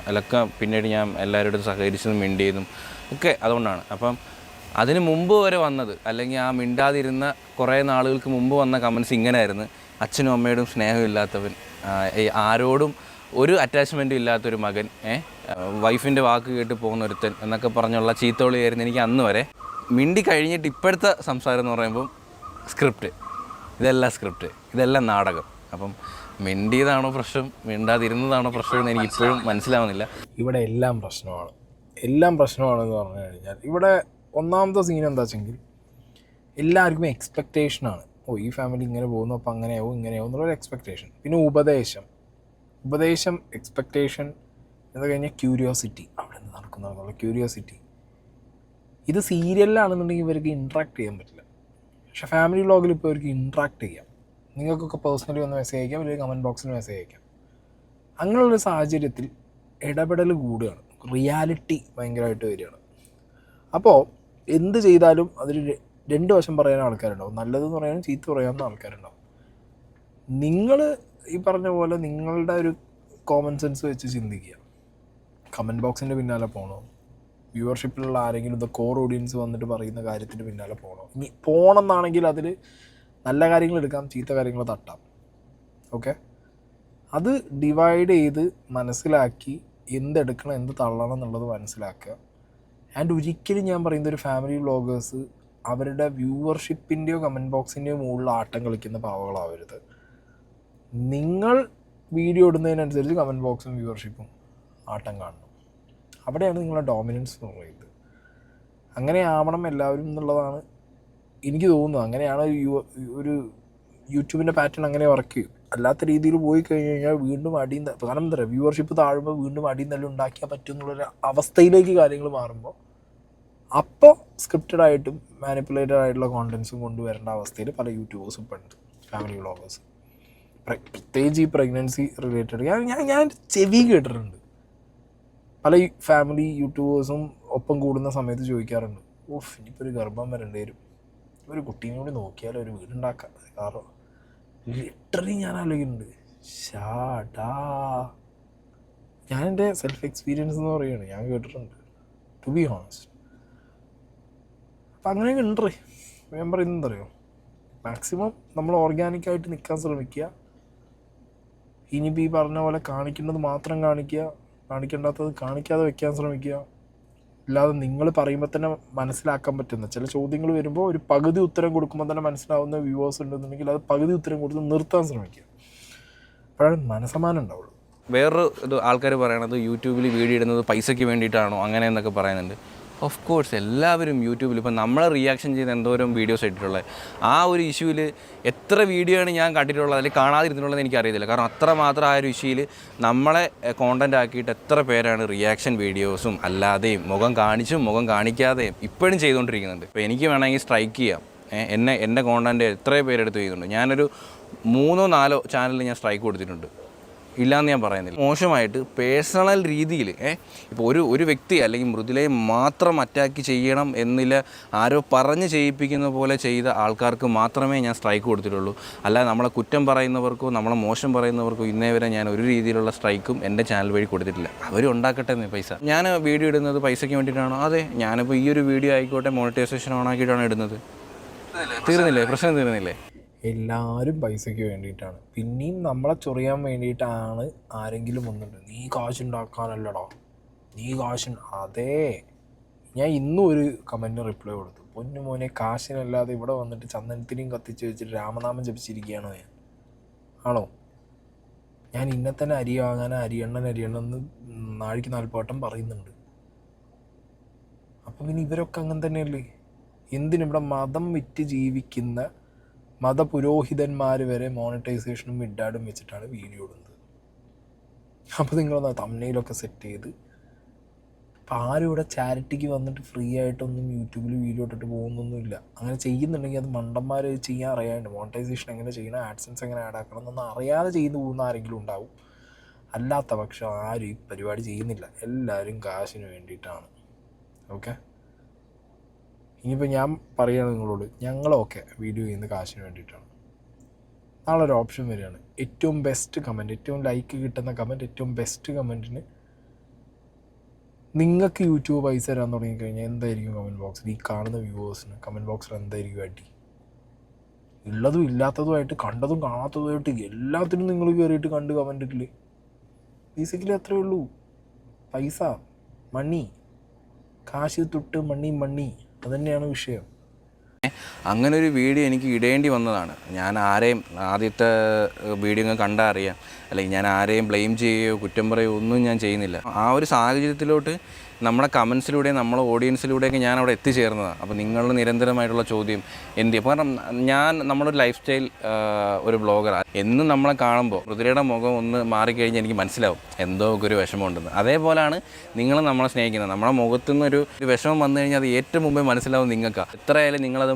അതിലൊക്കെ പിന്നീട് ഞാൻ എല്ലാവരോടും സഹകരിച്ചതും മിണ്ടിയതും ഒക്കെ അതുകൊണ്ടാണ്. അപ്പം അതിന് മുമ്പ് വരെ വന്നത്, അല്ലെങ്കിൽ ആ മിണ്ടാതിരുന്ന കുറേ നാളുകൾക്ക് മുമ്പ് വന്ന കമൻസ് ഇങ്ങനെയായിരുന്നു: അച്ഛനും അമ്മയോടും സ്നേഹമില്ലാത്തവൻ, ആരോടും ഒരു അറ്റാച്ച്മെൻറ്റും ഇല്ലാത്തൊരു മകൻ, വൈഫിൻ്റെ വാക്ക് കേട്ട് പോകുന്ന ഒരുത്തൻ എന്നൊക്കെ പറഞ്ഞുള്ള ചീത്തവിളിയായിരുന്നു എനിക്ക് അന്ന് വരെ. മിണ്ടി കഴിഞ്ഞിട്ട് ഇപ്പോഴത്തെ സംസാരം എന്ന് പറയുമ്പം ഇതെല്ലാം നാടകം. അപ്പം മിണ്ടിയതാണോ പ്രശ്നം, മിണ്ടാതിരുന്നതാണോ പ്രശ്നം എന്ന് എനിക്ക് ഇപ്പോഴും മനസ്സിലാവുന്നില്ല. ഇവിടെ എല്ലാം പ്രശ്നമാണെന്ന് പറഞ്ഞു കഴിഞ്ഞാൽ ഇവിടെ ഒന്നാമത്തെ സീൻ എന്താ വെച്ചെങ്കിൽ എല്ലാവർക്കും എക്സ്പെക്റ്റേഷനാണ്. ഈ ഫാമിലി ഇങ്ങനെ പോകുന്നു, അപ്പോൾ അങ്ങനെയാവും ഇങ്ങനെയാവും എന്നുള്ളൊരു എക്സ്പെക്റ്റേഷൻ. പിന്നെ ഉപദേശം എക്സ്പെക്റ്റേഷൻ എന്ന് കഴിഞ്ഞാൽ ക്യൂരിയോസിറ്റി, അവിടെ നിന്ന് നടക്കുന്നുള്ള ക്യൂരിയോസിറ്റി. ഇത് സീരിയലിലാണെന്നുണ്ടെങ്കിൽ ഇവർക്ക് ഇൻട്രാക്ട് ചെയ്യാൻ പറ്റില്ല. പക്ഷേ ഫാമിലി വ്ളോഗിൽ ഇപ്പോൾ ഇവർക്ക് ഇൻട്രാക്ട് ചെയ്യാം. നിങ്ങൾക്കൊക്കെ പേഴ്സണലി ഒന്ന് മെസ്സേജ് അയക്കാം, അല്ലെങ്കിൽ കമൻറ്റ് ബോക്സിൽ മെസ്സേജ് അയക്കാം. അങ്ങനെയുള്ളൊരു സാഹചര്യത്തിൽ ഇടപെടൽ കൂടുകയാണ്, റിയാലിറ്റി ഭയങ്കരമായിട്ട് വരികയാണ്. അപ്പോൾ എന്ത് ചെയ്താലും അതിൽ രണ്ട് വശം പറയാൻ ആൾക്കാരുണ്ടാവും. നല്ലതെന്ന് പറയാനും ചീത്ത പറയാവുന്ന ആൾക്കാരുണ്ടാവും. നിങ്ങൾ ഈ പറഞ്ഞ പോലെ നിങ്ങളുടെ ഒരു കോമൺ സെൻസ് വെച്ച് ചിന്തിക്കുക. കമൻറ്റ് ബോക്സിൻ്റെ പിന്നാലെ പോകണോ? വ്യൂവർഷിപ്പിലുള്ള ആരെങ്കിലും കോർ ഓഡിയൻസ് വന്നിട്ട് പറയുന്ന കാര്യത്തിന് പിന്നാലെ പോകണോ? ഇനി പോകണമെന്നാണെങ്കിൽ അതിൽ നല്ല കാര്യങ്ങൾ എടുക്കാം, ചീത്ത കാര്യങ്ങൾ തട്ടാം. ഓക്കെ, അത് ഡിവൈഡ് ചെയ്ത് മനസ്സിലാക്കി എന്തെടുക്കണം എന്ത് തള്ളണം എന്നുള്ളത് മനസ്സിലാക്കുക. ആൻഡ് ഒരിക്കലും ഞാൻ പറയുന്ന ഒരു ഫാമിലി വ്ളോഗേഴ്സ് അവരുടെ വ്യൂവർഷിപ്പിൻ്റെയോ കമൻറ്റ് ബോക്സിൻ്റെയോ മുകളിൽ ആട്ടം കളിക്കുന്ന പാവകളാവരുത്. നിങ്ങൾ വീഡിയോ ഇടുന്നതിനനുസരിച്ച് കമൻറ്റ് ബോക്സും വ്യൂവർഷിപ്പും ആട്ടം കാണണം. അവിടെയാണ് നിങ്ങളുടെ ഡോമിനൻസ് എന്ന് പറയുന്നത്. അങ്ങനെ ആവണം എല്ലാവരും എന്നുള്ളതാണ് എനിക്ക് തോന്നുന്നത്. അങ്ങനെയാണ് ഒരു യൂട്യൂബിൻ്റെ പാറ്റേൺ അങ്ങനെ വർക്ക് ചെയ്യും. അല്ലാത്ത രീതിയിൽ പോയി കഴിഞ്ഞ് കഴിഞ്ഞാൽ വീണ്ടും അടിയും, കാരണം എന്താ പറയുക, വ്യൂവർഷിപ്പ് താഴുമ്പോൾ വീണ്ടും അടിയും തല്ലും ഉണ്ടാക്കിയാൽ പറ്റും എന്നുള്ളൊരു അവസ്ഥയിലേക്ക് കാര്യങ്ങൾ മാറുമ്പോൾ അപ്പോൾ സ്ക്രിപ്റ്റഡ് ആയിട്ടും മാനിപ്പുലേറ്റഡ് ആയിട്ടുള്ള കോണ്ടൻസും കൊണ്ടുവരേണ്ട അവസ്ഥയിൽ പല യൂട്യൂബേഴ്സും ഇപ്പോൾ ഉണ്ട്, ഫാമിലി വ്ളോഗേഴ്സ്. പ്രത്യേകിച്ച് ഈ പ്രഗ്നൻസി റിലേറ്റഡ് ഞാൻ ചെവി കേട്ടിട്ടുണ്ട്. പല ഫാമിലി യൂട്യൂബേഴ്സും ഒപ്പം കൂടുന്ന സമയത്ത് ചോദിക്കാറുണ്ട്, ഇനിയിപ്പോൾ ഒരു ഗർഭം വരേണ്ടി വരും, ഒരു കുട്ടീനെ കൂടി നോക്കിയാലോ, ഒരു വീടുണ്ടാക്കാം. കാരണം ലിറ്ററലി ഞാൻ ആലോചിക്കുന്നുണ്ട്, ഞാൻ എൻ്റെ സെൽഫ് എക്സ്പീരിയൻസ് എന്ന് പറയുകയാണ്, ഞാൻ കേട്ടിട്ടുണ്ട്, ടു ബി ഹോണസ്റ്റ്. അപ്പം അങ്ങനെയൊക്കെ ഉണ്ട്. ഞാൻ പറയുന്നത് എന്താ പറയുക, മാക്സിമം നമ്മൾ ഓർഗാനിക്കായിട്ട് നിൽക്കാൻ ശ്രമിക്കുക. ഇനിയിപ്പോൾ ഈ പറഞ്ഞ പോലെ കാണിക്കുന്നത് മാത്രം കാണിക്കുക, കാണിക്കേണ്ടാത്തത് കാണിക്കാതെ വെക്കാൻ ശ്രമിക്കുക. അല്ലാതെ നിങ്ങൾ പറയുമ്പോൾ തന്നെ മനസ്സിലാക്കാൻ പറ്റുന്ന ചില ചോദ്യങ്ങൾ വരുമ്പോൾ ഒരു പകുതി ഉത്തരം കൊടുക്കുമ്പോൾ തന്നെ മനസ്സിലാവുന്ന വ്യൂവേഴ്സ് ഉണ്ടെന്നുണ്ടെങ്കിൽ അത് പകുതി ഉത്തരം കൊടുത്ത് നിർത്താൻ ശ്രമിക്കുക. അപ്പോഴാണ് മനസ്സമാനം ഉണ്ടാവുള്ളൂ. വേറൊരു ആൾക്കാർ പറയണത് യൂട്യൂബിൽ വീഡിയോ ഇടുന്നത് പൈസയ്ക്ക് വേണ്ടിയിട്ടാണോ അങ്ങനെ എന്നൊക്കെ പറയുന്നുണ്ട്. ഓഫ് കോഴ്സ് എല്ലാവരും യൂട്യൂബിൽ ഇപ്പം നമ്മളെ റിയാക്ഷൻ ചെയ്ത് എന്തോരം വീഡിയോസ് ഇട്ടിട്ടുള്ളത്. ആ ഒരു ഇഷ്യൂവിൽ എത്ര വീഡിയോ ആണ് ഞാൻ കണ്ടിട്ടുള്ളത് അല്ലെങ്കിൽ കാണാതിരുന്നിട്ടുള്ളത് എനിക്കറിയത്തില്ല. കാരണം അത്രമാത്രം ആ ഒരു ഇഷ്യൂവിൽ നമ്മളെ കോണ്ടൻ്റ് ആക്കിയിട്ട് എത്ര പേരാണ് റിയാക്ഷൻ വീഡിയോസും അല്ലാതെയും മുഖം കാണിച്ചും മുഖം കാണിക്കാതെയും ഇപ്പോഴും ചെയ്തുകൊണ്ടിരിക്കുന്നുണ്ട്. ഇപ്പോൾ എനിക്ക് വേണമെങ്കിൽ സ്ട്രൈക്ക് ചെയ്യാം. എൻ്റെ കോണ്ടൻ്റ് എത്ര പേരെടുത്ത് ചെയ്യുന്നുണ്ട്. ഞാനൊരു 3-4 ചാനലിൽ ഞാൻ സ്ട്രൈക്ക് കൊടുത്തിട്ടുണ്ട്. ഇല്ലയെന്ന് ഞാൻ പറയുന്നില്ല. മോശമായിട്ട് പേഴ്സണൽ രീതിയിൽ ഇപ്പോൾ ഒരു വ്യക്തി അല്ലെങ്കിൽ മൃദുലയെ മാത്രം അറ്റാക്ക് ചെയ്യണം എന്നില്ല, ആരോ പറഞ്ഞ് ചെയ്യിപ്പിക്കുന്ന പോലെ ചെയ്ത ആൾക്കാർക്ക് മാത്രമേ ഞാൻ സ്ട്രൈക്ക് കൊടുത്തിട്ടുള്ളൂ. അല്ലാതെ നമ്മളെ കുറ്റം പറയുന്നവർക്കോ നമ്മളെ മോശം പറയുന്നവർക്കോ ഇന്നേ വരെ ഞാൻ ഒരു രീതിയിലുള്ള സ്ട്രൈക്കും എൻ്റെ ചാനൽ വഴി കൊടുത്തിട്ടില്ല. അവർ ഉണ്ടാക്കട്ടെ എന്ന് പൈസ. ഞാൻ വീഡിയോ ഇടുന്നത് പൈസയ്ക്ക് വേണ്ടിയിട്ടാണോ? അതെ, ഞാനിപ്പോൾ ഈ ഒരു വീഡിയോ ആയിക്കോട്ടെ മോണിറ്റൈസേഷൻ ഓണാക്കിയിട്ടാണ് ഇടുന്നത്. തീർന്നില്ലേ? പ്രശ്നം തീർന്നില്ലേ? എല്ലാവരും പൈസയ്ക്ക് വേണ്ടിയിട്ടാണ്. പിന്നെയും നമ്മളെ ചൊറിയാൻ വേണ്ടിയിട്ടാണ് ആരെങ്കിലും വന്നിട്ട് നീ കാശുണ്ടാക്കാനല്ലടാ, നീ അതേ. ഞാൻ ഇന്നും ഒരു കമൻറ്റിന് റിപ്ലൈ കൊടുത്തു, പൊന്നു മോനെ കാശിനല്ലാതെ ഇവിടെ വന്നിട്ട് ചന്ദനത്തിനെയും കത്തിച്ച് വെച്ചിട്ട് രാമനാമം ജപിച്ചിരിക്കുകയാണോ ഞാൻ? ആണോ? ഞാൻ ഇന്നെ തന്നെ അരി വാങ്ങാൻ അരിയണ്ണെന്ന് നാഴിക്ക് 4 വട്ടം പറയുന്നുണ്ട്. അപ്പം പിന്നെ ഇവരൊക്കെ അങ്ങനെ തന്നെയല്ലേ? എന്തിനിവിടെ മതം വിറ്റ് ജീവിക്കുന്ന മതപുരോഹിതന്മാർ വരെ മോണിറ്റൈസേഷനും മിഡാഡും വെച്ചിട്ടാണ് വീഡിയോ ഇടുന്നത്. അപ്പോൾ നിങ്ങളൊന്ന് തംബ്നെയിലൊക്കെ സെറ്റ് ചെയ്ത്, അപ്പോൾ ആരും ഇവിടെ ചാരിറ്റിക്ക് വന്നിട്ട് ഫ്രീ ആയിട്ടൊന്നും യൂട്യൂബിൽ വീഡിയോ ഇട്ടിട്ട് പോകുന്നൊന്നുമില്ല. അങ്ങനെ ചെയ്യുന്നുണ്ടെങ്കിൽ അത് മണ്ടന്മാർ ചെയ്യാൻ അറിയാണ്ട് മോണിറ്റൈസേഷൻ എങ്ങനെ ചെയ്യണം, ആഡ്സൻസ് എങ്ങനെ ആഡ് ആക്കണം എന്നൊന്നും അറിയാതെ ചെയ്തു പോകുന്ന ആരെങ്കിലും ഉണ്ടാവും. അല്ലാത്ത പക്ഷം ആരും ഈ പരിപാടി ചെയ്യുന്നില്ല. എല്ലാവരും കാശിന് വേണ്ടിയിട്ടാണ്. ഓക്കെ, ഇനിയിപ്പോൾ ഞാൻ പറയുകയാണ് നിങ്ങളോട്, ഞങ്ങളൊക്കെ വീഡിയോ ചെയ്യുന്ന കാശിന് വേണ്ടിയിട്ടാണ്. നാളെ ഒരു ഓപ്ഷൻ വരികയാണ്, ഏറ്റവും ബെസ്റ്റ് കമൻറ്റ്, ഏറ്റവും ലൈക്ക് കിട്ടുന്ന കമൻറ്റ്, ഏറ്റവും ബെസ്റ്റ് കമൻറ്റിന് നിങ്ങൾക്ക് യൂട്യൂബ് പൈസ തരാൻ തുടങ്ങിക്കഴിഞ്ഞാൽ എന്തായിരിക്കും കമൻറ്റ് ബോക്സിൽ? ഈ കാണുന്ന വ്യൂവേഴ്സിന് കമൻറ്റ് ബോക്സിൽ എന്തായിരിക്കും അടി? ഉള്ളതും ഇല്ലാത്തതുമായിട്ട്, കണ്ടതും കാണാത്തതുമായിട്ട് എല്ലാത്തിനും നിങ്ങൾ കയറിയിട്ട് കണ്ട് കമൻ്റ് ഇട്ടില്ലേ? ബേസിക്കലി അത്രയേ ഉള്ളൂ. പൈസ, മണി, കാശ് തൊട്ട് മണി അതുതന്നെയാണ് വിഷയം. അങ്ങനെ ഒരു വീഡിയോ എനിക്ക് ഇടേണ്ടി വന്നതാണ്. ഞാൻ ആരെയും ആദ്യത്തെ വീഡിയോ കണ്ടാൽ അറിയാം, അല്ലെങ്കിൽ ഞാൻ ആരെയും ബ്ലെയിം ചെയ്യുകയോ കുറ്റം പറയുകയോ ഒന്നും ഞാൻ ചെയ്യുന്നില്ല. ആ ഒരു സാഹചര്യത്തിലോട്ട് നമ്മുടെ കമൻസിലൂടെയും നമ്മളെ ഓഡിയൻസിലൂടെയൊക്കെ ഞാൻ അവിടെ എത്തിച്ചേർന്നതാണ്. അപ്പോൾ നിങ്ങളുടെ നിരന്തരമായിട്ടുള്ള ചോദ്യം എന്ത്, കാരണം നമ്മളൊരു ലൈഫ് സ്റ്റൈൽ ഒരു ബ്ലോഗറാണ്. എന്നും നമ്മളെ കാണുമ്പോൾ ഋതുരയുടെ മുഖം ഒന്ന് മാറിക്കഴിഞ്ഞാൽ എനിക്ക് മനസ്സിലാവും എന്തോ ഒരു വിഷമമുണ്ടെന്ന്. അതേപോലെയാണ് നിങ്ങൾ നമ്മളെ സ്നേഹിക്കുന്നത്. നമ്മുടെ മുഖത്തുനിന്ന് ഒരു വിഷമം വന്നു കഴിഞ്ഞാൽ അത് ഏറ്റവും മുമ്പേ മനസ്സിലാവും നിങ്ങൾക്കാണ്. എത്രയായാലും നിങ്ങളത്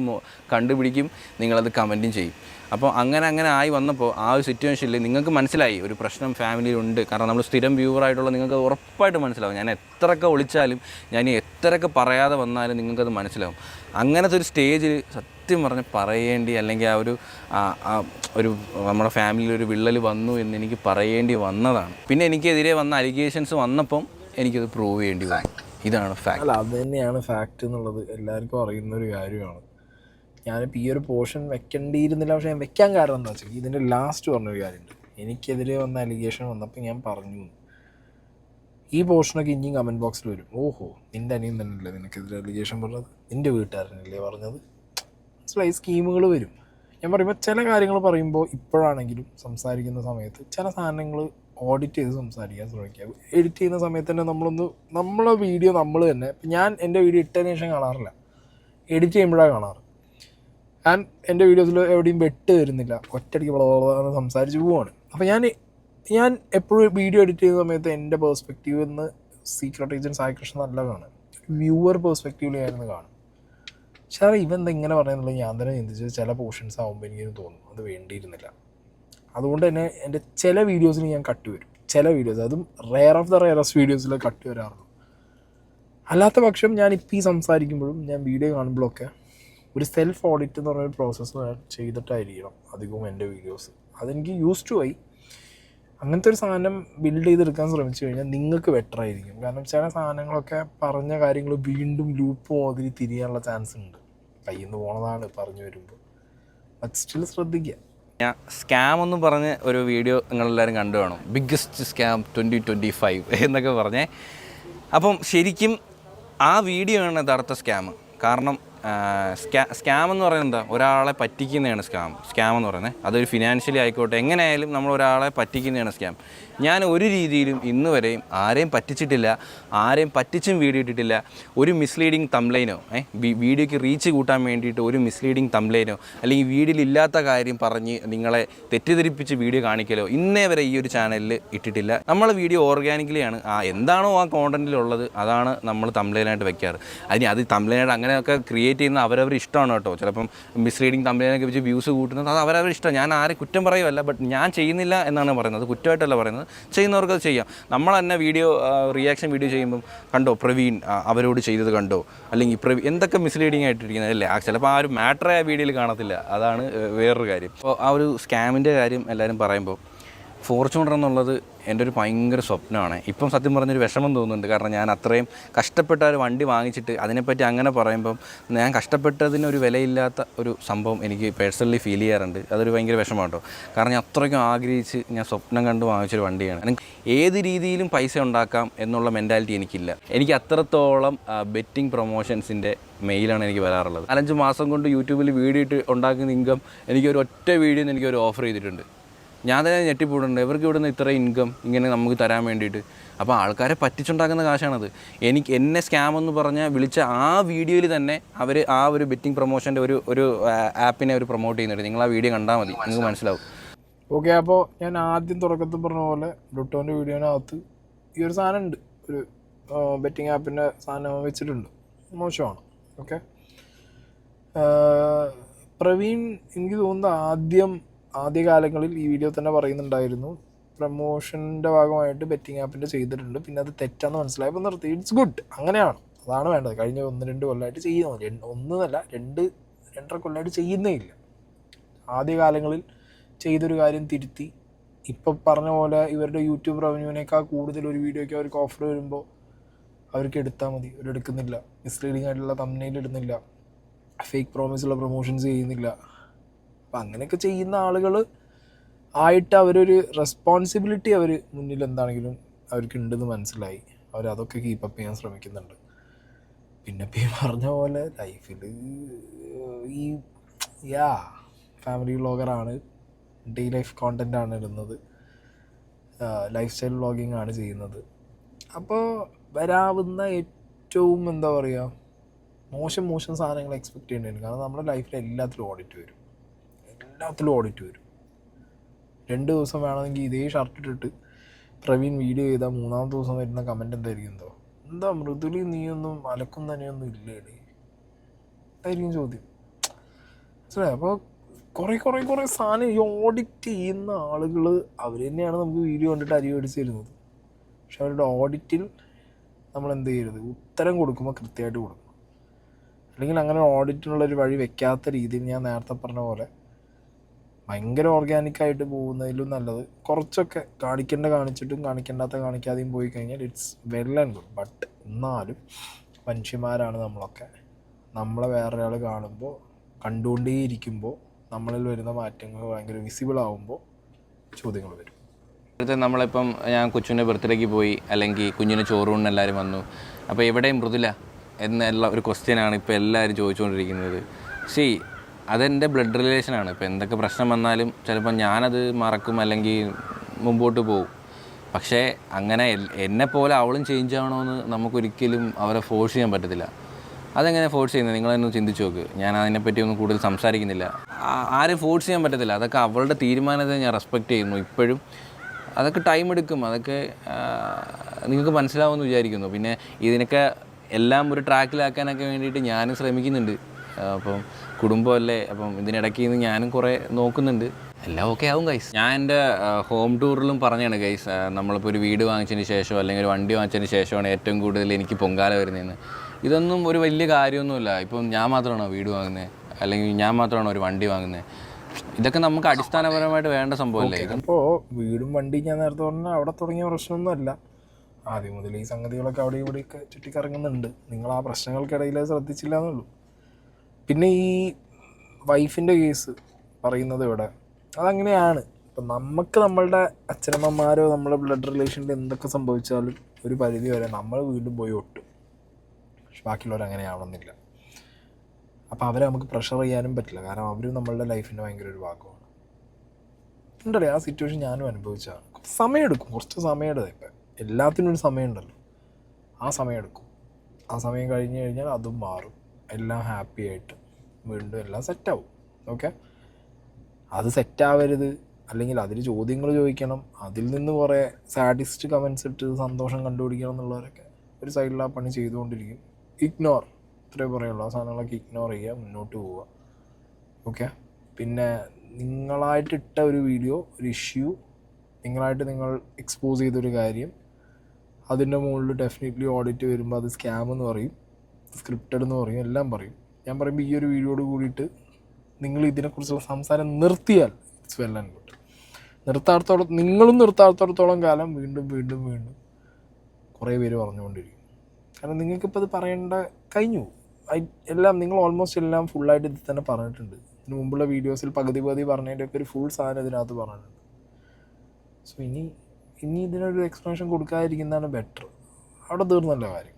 കണ്ടുപിടിക്കും, നിങ്ങളത് കമൻറ്റും ചെയ്യും. അപ്പോൾ അങ്ങനെ ആയി വന്നപ്പോൾ ആ ഒരു സിറ്റുവേഷനിൽ നിങ്ങൾക്ക് മനസ്സിലായി ഒരു പ്രശ്നം ഫാമിലിയിലുണ്ട്. കാരണം നമ്മൾ സ്ഥിരം വ്യൂവറായിട്ടുള്ള നിങ്ങൾക്ക് ഉറപ്പായിട്ട് മനസ്സിലാവും. ഞാൻ എത്രയൊക്കെ ഒളിച്ചാലും, ഞാൻ എത്രയൊക്കെ പറയാതെ വന്നാലും നിങ്ങൾക്കത് മനസ്സിലാവും. അങ്ങനത്തെ ഒരു സ്റ്റേജിൽ സത്യം പറഞ്ഞ് പറയേണ്ടി, അല്ലെങ്കിൽ ഒരു നമ്മുടെ ഫാമിലിയിൽ ഒരു വിള്ളൽ വന്നു എന്ന് എനിക്ക് പറയേണ്ടി വന്നതാണ്. പിന്നെ എനിക്കെതിരെ വന്ന അലിഗേഷൻസ് വന്നപ്പം എനിക്കത് പ്രൂവ് ചെയ്യേണ്ടി വന്നു. ഇതാണ് ഫാക്ട്. അല്ല, അത് തന്നെയാണ് ഫാക്റ്റ് എന്നുള്ളത് എല്ലാവർക്കും അറിയുന്നൊരു കാര്യമാണ്. ഞാനിപ്പോൾ ഈ ഒരു പോർഷൻ വെക്കേണ്ടിയിരുന്നില്ല, പക്ഷേ ഞാൻ വെക്കാൻ കാരണം എന്താ വെച്ചാൽ ഇതിൻ്റെ ലാസ്റ്റ് പറഞ്ഞൊരു കാര്യമുണ്ട്. എനിക്കെതിരെ വന്ന അലിഗേഷൻ വന്നപ്പോൾ ഞാൻ പറഞ്ഞു, ഈ പോർഷനൊക്കെ ഇനിയും കമൻറ്റ് ബോക്സിൽ വരും. ഓഹോ, നിൻ്റെ അനിയൻ തന്നെയല്ലേ നിനക്കെതിരെ അലിഗേഷൻ പറഞ്ഞത്, നിൻ്റെ വീട്ടുകാരനല്ലേ പറഞ്ഞത്, മനസ്സിലായി, സ്കീമുകൾ വരും. ഞാൻ പറയുമ്പോൾ ചില കാര്യങ്ങൾ പറയുമ്പോൾ ഇപ്പോഴാണെങ്കിലും സംസാരിക്കുന്ന സമയത്ത് ചില സാധനങ്ങൾ ഓഡിറ്റ് ചെയ്ത് സംസാരിക്കാൻ ശ്രമിക്കുക. എഡിറ്റ് ചെയ്യുന്ന സമയത്ത് തന്നെ നമ്മളെ വീഡിയോ നമ്മൾ തന്നെ, ഞാൻ എൻ്റെ വീഡിയോ ഇട്ടതിന് ശേഷം കാണാറില്ല, എഡിറ്റ് ചെയ്യുമ്പോഴാണ് കാണാറ്. ഞാൻ എൻ്റെ വീഡിയോസിൽ എവിടെയും വെട്ട് വരുന്നില്ല, ഒറ്റയടിക്ക് വളരെ സംസാരിച്ച് പോവുകയാണ്. അപ്പോൾ ഞാൻ എപ്പോഴും വീഡിയോ എഡിറ്റ് ചെയ്യുന്ന സമയത്ത് എൻ്റെ പേഴ്സ്പെക്റ്റീവ് നിന്ന് സീക്രട്ട് ഏജൻറ്റ് സായി കൃഷ്ണൻ നല്ല കാണും, വ്യൂവർ പേഴ്സ്പെക്റ്റീവിൽ ഞാനിന്ന് കാണും. പക്ഷേ ഇവന്താ ഇങ്ങനെ പറയുന്നുള്ളത് ഞാൻ തന്നെ ചിന്തിച്ച് ചില പോർഷൻസ് ആകുമ്പോൾ എനിക്കിത് തോന്നും അത് വേണ്ടിയിരുന്നില്ല. അതുകൊണ്ട് തന്നെ എൻ്റെ ചില വീഡിയോസിൽ ഞാൻ കട്ട് വരും, ചില വീഡിയോസ്, അതും റെയർ ഓഫ് ദ റെയറസ്റ്റ് വീഡിയോസിൽ കട്ട് വരാറുള്ളൂ. അല്ലാത്ത പക്ഷം ഞാനിപ്പോൾ ഈ സംസാരിക്കുമ്പോഴും ഞാൻ വീഡിയോ കാണുമ്പോഴൊക്കെ ഒരു സെൽഫ് ഓഡിറ്റ് എന്ന് പറയുന്ന പ്രോസസ്സ് ചെയ്തിട്ടായിരിക്കണം അധികവും എൻ്റെ വീഡിയോസ്. അതെനിക്ക് യൂസ് ടു ആയി. അങ്ങനത്തെ ഒരു സാധനം ബിൽഡ് ചെയ്തെടുക്കാൻ ശ്രമിച്ചു കഴിഞ്ഞാൽ നിങ്ങൾക്ക് ബെറ്റർ ആയിരിക്കും. കാരണം ചില സാധനങ്ങളൊക്കെ പറഞ്ഞ കാര്യങ്ങൾ വീണ്ടും ലൂപ്പ് മാതിരി തിരിയാനുള്ള ചാൻസ് ഉണ്ട്. കയ്യിൽ നിന്ന് പോണതാണ് പറഞ്ഞു വരുമ്പോൾ. ബട്ട് സ്റ്റിൽ ശ്രദ്ധിക്കുക. ഞാൻ സ്കാം എന്ന് പറഞ്ഞ് ഒരു വീഡിയോ നിങ്ങളെല്ലാവരും കണ്ടു കാണും, ബിഗ്ഗസ്റ്റ് സ്കാം 2025 എന്നൊക്കെ പറഞ്ഞേ. അപ്പം ശരിക്കും ആ വീഡിയോ ആണ് യഥാർത്ഥ സ്കാം. കാരണം സ്കാം എന്ന് പറയുന്നത് എന്താ, ഒരാളെ പറ്റിക്കുന്നതാണ് സ്കാം എന്ന് പറയുന്നത്. അതൊരു ഫിനാൻഷ്യലി ആയിക്കോട്ടെ, എങ്ങനെയായാലും നമ്മൾ ഒരാളെ പറ്റിക്കുന്നതാണ് സ്കാം. ഞാൻ ഒരു രീതിയിലും ഇന്ന് വരെയും ആരെയും പറ്റിച്ചിട്ടില്ല, ആരെയും പറ്റിച്ചും വീഡിയോ ഇട്ടിട്ടില്ല. ഒരു മിസ്ലീഡിങ് തംബ്ലൈനോ വീഡിയോയ്ക്ക് റീച്ച് കൂട്ടാൻ വേണ്ടിയിട്ട് ഒരു മിസ്ലീഡിങ് തംബ്ലൈനോ അല്ലെങ്കിൽ വീഡിയോയിലില്ലാത്ത കാര്യം പറഞ്ഞ് നിങ്ങളെ തെറ്റിദ്ധരിപ്പിച്ച് വീഡിയോ കാണിക്കലോ ഇന്നേ വരെ ഈ ഒരു ചാനലിൽ ഇട്ടിട്ടില്ല. നമ്മൾ വീഡിയോ ഓർഗാനിക്കലിയാണ്, എന്താണോ ആ കോണ്ടൻറ്റിലുള്ളത് അതാണ് നമ്മൾ തംബ്ലൈനായിട്ട് വെക്കാറ്. അത് തംബ്ലൈനായിട്ട് അങ്ങനെയൊക്കെ ക്രിയേറ്റ് ചെയ്യുന്ന അവരവർ ഇഷ്ടമാണ് കേട്ടോ. ചിലപ്പം മിസ്ലീഡിങ് തംബ്ലൈനൊക്കെ വെച്ച് വ്യൂസ് കൂട്ടുന്നത് അത് അവരവർ ഇഷ്ടം. ഞാൻ ആരെ കുറ്റം പറയുമല്ല, ബട്ട് ഞാൻ ചെയ്യുന്നില്ല എന്നാണ് പറയുന്നത്, കുറ്റമായിട്ടല്ല പറയുന്നത്. ചെയ്യുന്നവർക്ക് ചെയ്യാം. നമ്മൾ തന്നെ വീഡിയോ റിയാക്ഷൻ വീഡിയോ ചെയ്യുമ്പം കണ്ടോ പ്രവീൺ അവരോട് ചെയ്തത് കണ്ടോ, അല്ലെങ്കിൽ എന്തൊക്കെ മിസ്ലീഡിങ് ആയിട്ടിരിക്കുന്നത് അല്ലേ, ചിലപ്പോൾ ആ ഒരു മാറ്ററെ ആ വീഡിയോയിൽ കാണത്തില്ല. അതാണ് വേറൊരു കാര്യം. അപ്പോൾ ആ ഒരു സ്കാമിൻ്റെ കാര്യം എല്ലാവരും പറയുമ്പോൾ ഫോർച്യൂണർ എന്നുള്ളത് എൻ്റെ ഒരു ഭയങ്കര സ്വപ്നമാണ്. ഇപ്പം സത്യം പറഞ്ഞൊരു വിഷമം തോന്നുന്നുണ്ട്. കാരണം ഞാൻ അത്രയും കഷ്ടപ്പെട്ട ഒരു വണ്ടി വാങ്ങിച്ചിട്ട് അതിനെപ്പറ്റി അങ്ങനെ പറയുമ്പം ഞാൻ കഷ്ടപ്പെട്ടതിനൊരു വിലയില്ലാത്ത ഒരു സംഭവം എനിക്ക് പേഴ്സണലി ഫീൽ ചെയ്യാറുണ്ട്. അതൊരു ഭയങ്കര വിഷമമാണ് കേട്ടോ. കാരണം ഞാൻ അത്രയ്ക്കും ആഗ്രഹിച്ച് ഞാൻ സ്വപ്നം കണ്ട് വാങ്ങിച്ചൊരു വണ്ടിയാണ്. എനിക്ക് ഏത് രീതിയിലും പൈസ ഉണ്ടാക്കാം എന്നുള്ള മെൻറ്റാലിറ്റി എനിക്കില്ല. എനിക്ക് അത്രത്തോളം ബെറ്റിംഗ് പ്രൊമോഷൻസിൻ്റെ മെയിലാണ് എനിക്ക് വരാറുള്ളത്. 4-5 മാസം കൊണ്ട് യൂട്യൂബിൽ വീഡിയോ ഇട്ട് ഉണ്ടാക്കുന്ന ഇൻകം എനിക്കൊരു ഒറ്റ വീഡിയോയിൽ എനിക്കൊരു ഓഫർ ചെയ്തിട്ടുണ്ട്. ഞാൻ തന്നെ ഞെട്ടിപ്പോയിട്ടുണ്ട്, ഇവർക്ക് ഇവിടെ നിന്ന് ഇത്ര ഇൻകം ഇങ്ങനെ നമുക്ക് തരാൻ വേണ്ടിയിട്ട്. അപ്പോൾ ആൾക്കാരെ പറ്റിച്ചുണ്ടാക്കുന്ന കാശാണത്. എന്നെ സ്കാം എന്ന് പറഞ്ഞാൽ വിളിച്ച ആ വീഡിയോയിൽ തന്നെ അവർ ആ ഒരു ബെറ്റിംഗ് പ്രൊമോഷൻ്റെ ഒരു ആപ്പിനെ അവർ പ്രൊമോട്ട് ചെയ്യുന്നുണ്ട്. നിങ്ങൾ ആ വീഡിയോ കണ്ടാൽ മതി, നിങ്ങൾക്ക് മനസ്സിലാവും. ഓക്കെ, അപ്പോൾ ഞാൻ ആദ്യം തുടക്കത്തിൽ പറഞ്ഞ പോലെ ബ്ലൂട്ടോൻ്റെ വീഡിയോനകത്ത് ഈ ഒരു സാധനം ഉണ്ട്, ഒരു ബെറ്റിംഗ് ആപ്പിൻ്റെ സാധനം വെച്ചിട്ടുണ്ട്, മോശമാണ്. ഓക്കെ, പ്രവീൺ എനിക്ക് തോന്നുന്നത് ആദ്യകാലങ്ങളിൽ ഈ വീഡിയോ തന്നെ പറയുന്നുണ്ടായിരുന്നു, പ്രമോഷൻ്റെ ഭാഗമായിട്ട് ബെറ്റിംഗ് ആപ്പിൻ്റെ ചെയ്തിട്ടുണ്ട്, പിന്നെ അത് തെറ്റാന്ന് മനസ്സിലായപ്പോൾ നിർത്തി. ഇറ്റ്സ് ഗുഡ്, അങ്ങനെയാണ്, അതാണ് വേണ്ടത്. കഴിഞ്ഞ 1-2 കൊല്ലമായിട്ട് ചെയ്യുന്നില്ല, 1 2.5 കൊല്ലമായിട്ട് ചെയ്യുന്നേ ഇല്ല. ആദ്യ കാലങ്ങളിൽ ചെയ്തൊരു കാര്യം തിരുത്തി ഇപ്പം പറഞ്ഞ പോലെ ഇവരുടെ യൂട്യൂബ് റവന്യൂവിനേക്കാൾ കൂടുതൽ ഒരു വീഡിയോയ്ക്ക് അവർക്ക് ഓഫർ വരുമ്പോൾ അവർക്ക് എടുത്താൽ മതി. അവരെടുക്കുന്നില്ല. മിസ്ലീഡിങ് ആയിട്ടുള്ള തംബ്നെയിൽ ഇടുന്നില്ല, ഫേക്ക് പ്രോമിസുള്ള പ്രൊമോഷൻസ് ചെയ്യുന്നില്ല. അപ്പം അങ്ങനെയൊക്കെ ചെയ്യുന്ന ആളുകൾ ആയിട്ട് അവരൊരു റെസ്പോൺസിബിലിറ്റി അവർ മുന്നിൽ എന്താണെങ്കിലും അവർക്ക് ഉണ്ടെന്ന് മനസ്സിലായി. അവരതൊക്കെ കീപ്പപ്പ് ചെയ്യാൻ ശ്രമിക്കുന്നുണ്ട്. പിന്നെ ഇപ്പം ഈ പറഞ്ഞ പോലെ ലൈഫിൽ ഈ ഫാമിലി വ്ളോഗറാണ്, ഡേ ലൈഫ് കോണ്ടൻ്റാണ് ഇടുന്നത്, ലൈഫ് സ്റ്റൈൽ വ്ളോഗിങ് ആണ് ചെയ്യുന്നത്. അപ്പോൾ വരാവുന്ന ഏറ്റവും എന്താ പറയുക മോശം സാധനങ്ങൾ എക്സ്പെക്റ്റ് ചെയ്യേണ്ടത്. കാരണം നമ്മുടെ ലൈഫിൽ എല്ലാത്തിലും ഓഡിറ്റ് വരും. 2 ദിവസം വേണമെങ്കിൽ ഇതേ ഷർട്ട് ഇട്ടിട്ട് പ്രവീൺ വീഡിയോ ചെയ്താൽ 3-ാമത്തെ ദിവസം വരുന്ന കമൻറ്റ് എന്തായിരിക്കും? എന്താ മൃദുലി നീയൊന്നും അലക്കും തന്നെയൊന്നും ഇല്ലേടി അതായിരിക്കും ചോദ്യം. മനസ്സിലായി? അപ്പോൾ കുറേ സാധനം ഈ ഓഡിറ്റ് ചെയ്യുന്ന ആളുകൾ അവർ തന്നെയാണ് നമുക്ക് വീഡിയോ കണ്ടിട്ട് അരി മേടിച്ച് തരുന്നത്. പക്ഷെ അവരുടെ ഓഡിറ്റിൽ നമ്മൾ എന്ത് ചെയ്യരുത്, ഉത്തരം കൊടുക്കുമ്പോൾ കൃത്യമായിട്ട് കൊടുക്കണം. അല്ലെങ്കിൽ അങ്ങനെ ഓഡിറ്റിനുള്ളൊരു വഴി വെക്കാത്ത രീതിയിൽ ഞാൻ നേരത്തെ പറഞ്ഞ പോലെ ഭയങ്കര ഓർഗാനിക്കായിട്ട് പോകുന്നതിലും നല്ലത് കുറച്ചൊക്കെ കാണിച്ചിട്ടും കാണിക്കേണ്ടാത്ത കാണിക്കാതെയും പോയി കഴിഞ്ഞാൽ it's well and good. But എന്നാലും മനുഷ്യന്മാരാണ് നമ്മളൊക്കെ. നമ്മളെ വേറൊരാൾ കാണുമ്പോൾ കണ്ടുകൊണ്ടേയിരിക്കുമ്പോൾ നമ്മളിൽ വരുന്ന മാറ്റങ്ങൾ ഭയങ്കര വിസിബിൾ ആകുമ്പോൾ ചോദ്യങ്ങൾ വരും. ഇപ്പോഴത്തെ നമ്മളിപ്പം ഞാൻ കൊച്ചുവിൻ്റെ ബർത്ത്ഡേക്ക് പോയി, അല്ലെങ്കിൽ കുഞ്ഞിന് ചോറൂണിന് എല്ലാവരും വന്നു, അപ്പോൾ എവിടെയും മൃദുല എന്നുള്ള ഒരു ക്വസ്റ്റ്യനാണ് ഇപ്പോൾ എല്ലാവരും ചോദിച്ചുകൊണ്ടിരിക്കുന്നത്. അതെൻ്റെ ബ്ലഡ് റിലേഷനാണ്. ഇപ്പോൾ എന്തൊക്കെ പ്രശ്നം വന്നാലും ചിലപ്പോൾ ഞാനത് മറക്കും അല്ലെങ്കിൽ മുമ്പോട്ട് പോകും. പക്ഷേ അങ്ങനെ എന്നെപ്പോലെ അവളും ചേഞ്ച് ആവണമെന്ന് നമുക്കൊരിക്കലും അവരെ ഫോഴ്സ് ചെയ്യാൻ പറ്റത്തില്ല. അതെങ്ങനെ ഫോഴ്സ് ചെയ്യുന്നത്? നിങ്ങളൊന്ന് ചിന്തിച്ച് നോക്ക്. ഞാൻ അതിനെപ്പറ്റി ഒന്നും കൂടുതൽ സംസാരിക്കുന്നില്ല. ആരും ഫോഴ്സ് ചെയ്യാൻ പറ്റത്തില്ല. അതൊക്കെ അവളുടെ തീരുമാനത്തെ ഞാൻ റെസ്പെക്റ്റ് ചെയ്യുന്നു ഇപ്പോഴും. അതൊക്കെ ടൈം എടുക്കും, അതൊക്കെ നിങ്ങൾക്ക് മനസ്സിലാവുമെന്ന് വിചാരിക്കുന്നു. പിന്നെ ഇതിനൊക്കെ എല്ലാം ഒരു ട്രാക്കിലാക്കാനൊക്കെ വേണ്ടിയിട്ട് ഞാനും ശ്രമിക്കുന്നുണ്ട്. അപ്പം കുടുംബമല്ലേ, അപ്പം ഇതിനിടയ്ക്ക് നിന്ന് ഞാനും കുറേ നോക്കുന്നുണ്ട്. എല്ലാം ഓക്കെ ആവും ഗൈസ്. ഞാൻ എൻ്റെ ഹോം ടൂറിലും പറഞ്ഞാണ് ഗൈസ്, നമ്മളിപ്പോൾ ഒരു വീട് വാങ്ങിച്ചതിന് ശേഷമോ അല്ലെങ്കിൽ ഒരു വണ്ടി വാങ്ങിച്ചതിന് ശേഷമാണ് ഏറ്റവും കൂടുതൽ എനിക്ക് പൊങ്കാല വരുന്നതെന്ന്. ഇതൊന്നും ഒരു വലിയ കാര്യമൊന്നുമില്ല. ഇപ്പം ഞാൻ മാത്രമാണോ വീട് വാങ്ങുന്നത്, അല്ലെങ്കിൽ ഞാൻ മാത്രമാണോ ഒരു വണ്ടി വാങ്ങുന്നത്? ഇതൊക്കെ നമുക്ക് അടിസ്ഥാനപരമായിട്ട് വേണ്ട സംഭവമല്ലേ. അപ്പോൾ വീടും വണ്ടി ഞാൻ നേരത്തെ പറഞ്ഞാൽ അവിടെ തുടങ്ങിയ പ്രശ്നമൊന്നും അല്ല. ആദ്യം മുതൽ ഈ സംഗതികളൊക്കെ അവിടെ ഇവിടെയൊക്കെ ചുറ്റിക്കറങ്ങുന്നുണ്ട്. നിങ്ങൾ ആ പ്രശ്നങ്ങൾക്കിടയിൽ ശ്രദ്ധിച്ചില്ല എന്നുള്ളൂ. പിന്നെ ഈ വൈഫിൻ്റെ കേസ് പറയുന്നത് ഇവിടെ അതങ്ങനെയാണ്. ഇപ്പം നമുക്ക് നമ്മളുടെ അച്ഛനമ്മമാരോ നമ്മുടെ ബ്ലഡ് റിലേഷനിൽ എന്തൊക്കെ സംഭവിച്ചാലും ഒരു പരിധി വരെ നമ്മൾ വീണ്ടും പോയി ഒട്ടും. പക്ഷെ ബാക്കിയുള്ളവർ അങ്ങനെ ആവണമെന്നില്ല. അപ്പോൾ അവരെ നമുക്ക് പ്രഷർ ചെയ്യാനും പറ്റില്ല. കാരണം അവരും നമ്മളുടെ ലൈഫിൻ്റെ ഭയങ്കര ഒരു ഭാഗമാണ്. ഉണ്ടല്ലേ ആ സിറ്റുവേഷൻ ഞാനും അനുഭവിച്ചതാണ്. സമയമെടുക്കും, കുറച്ച് സമയമെടുക്കും. ഇപ്പം എല്ലാത്തിനും ഒരു സമയമുണ്ടല്ലോ, ആ സമയമെടുക്കും. ആ സമയം കഴിഞ്ഞ് കഴിഞ്ഞാൽ അതും മാറും. എല്ലാം ഹാപ്പി ആയിട്ട് വീണ്ടും എല്ലാം സെറ്റാവും. ഓക്കെ, അത് സെറ്റാവരുത്, അല്ലെങ്കിൽ അതിൽ ചോദ്യങ്ങൾ ചോദിക്കണം, അതിൽ നിന്ന് കുറേ സാഡിസ്റ്റ് കമൻസ് ഇട്ട് സന്തോഷം കണ്ടുപിടിക്കണം എന്നുള്ളവരൊക്കെ ഒരു സൈഡിൽ ആ പണി ചെയ്തുകൊണ്ടിരിക്കും. ഇഗ്നോർ, ഇത്രേ പറയുള്ളൂ. ആ സാധനങ്ങളൊക്കെ ഇഗ്നോർ ചെയ്യുക, മുന്നോട്ട് പോവുക. ഓക്കെ, പിന്നെ നിങ്ങളായിട്ടിട്ട ഒരു വീഡിയോ, ഒരു ഇഷ്യൂ, നിങ്ങളായിട്ട് നിങ്ങൾ എക്സ്പോസ് ചെയ്തൊരു കാര്യം, അതിൻ്റെ മുകളിൽ ഡെഫിനറ്റ്ലി ഓഡിറ്റ് വരുമ്പോൾ അത് സ്കാം എന്ന് പറയും, സ്ക്രിപ്റ്റഡ് എന്ന് പറയും, എല്ലാം പറയും. ഞാൻ പറയുമ്പോൾ ഈ ഒരു വീഡിയോയോട് കൂടിയിട്ട് നിങ്ങൾ ഇതിനെക്കുറിച്ചുള്ള സംസാരം നിർത്തിയാൽ ഇറ്റ്സ് വെൽ ആൻഡ് ഗുഡ്. നിങ്ങളും നിർത്താത്തോടത്തോളം കാലം വീണ്ടും കുറേ പേര് പറഞ്ഞുകൊണ്ടിരിക്കും. കാരണം നിങ്ങൾക്കിപ്പോൾ അത് പറയേണ്ട കഴിഞ്ഞു. എല്ലാം നിങ്ങൾ ഓൾമോസ്റ്റ് എല്ലാം ഫുള്ളായിട്ട് ഇതിൽ തന്നെ പറഞ്ഞിട്ടുണ്ട്. ഇതിന് മുമ്പുള്ള വീഡിയോസിൽ പകുതി പറഞ്ഞതിൻ്റെയൊക്കെ ഒരു ഫുൾ സാധനം ഇതിനകത്ത് പറഞ്ഞിട്ടുണ്ട്. സോ ഇനി ഇതിനൊരു എക്സ്പ്ലനേഷൻ കൊടുക്കാതിരിക്കുന്നതാണ് ബെറ്റർ. അവിടെ തീർന്നല്ല കാര്യം.